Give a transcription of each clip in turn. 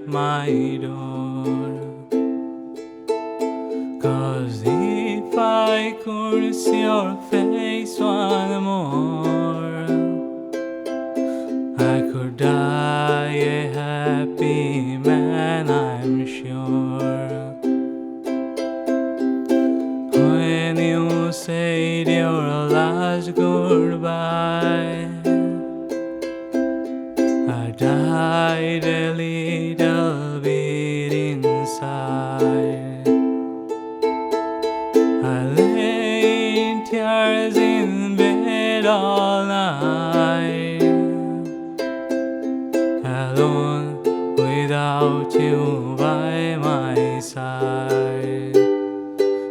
my door. 'Cause if I could see your face one more, I could die a happy man, I'm sure. When you said your last goodbye, I died a little bit inside. I lay in tears in bed all night, alone without you by my side.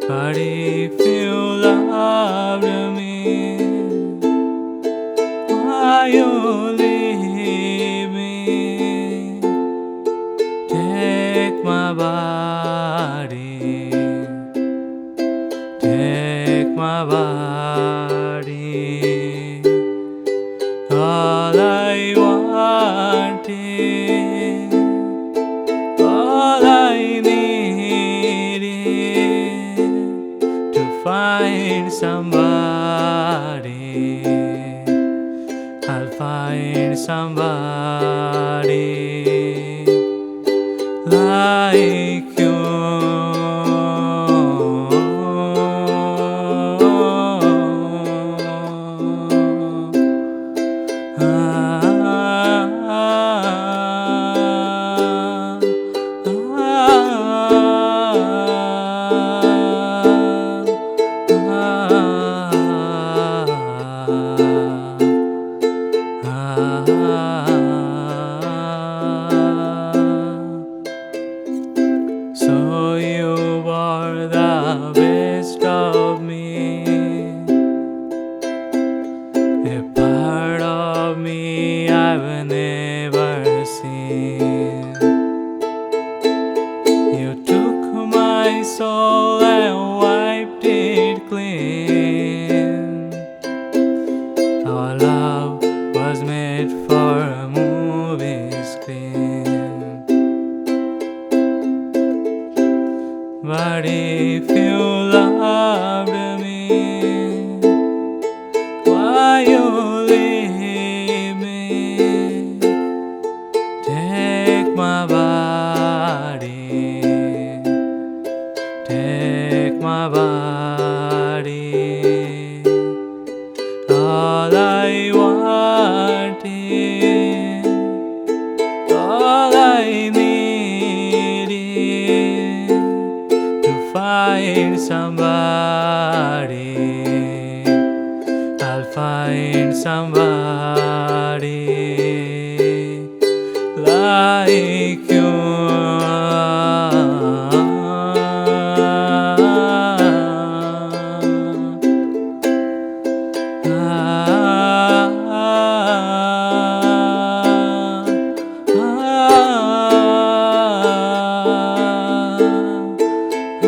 But if you loved me, why you leave me? Take my body, take my body. All I wanted, all I needed, to find somebody. I'll find somebody like you. So you were the best of me, a part of me I've never seen. You took my soul and wiped it clean. Our love was made for a movie screen. But if you loved me, why you leave me? Take my body, take my body. All I wanted, all I needed, to find somebody. I'll find somebody like you. Oh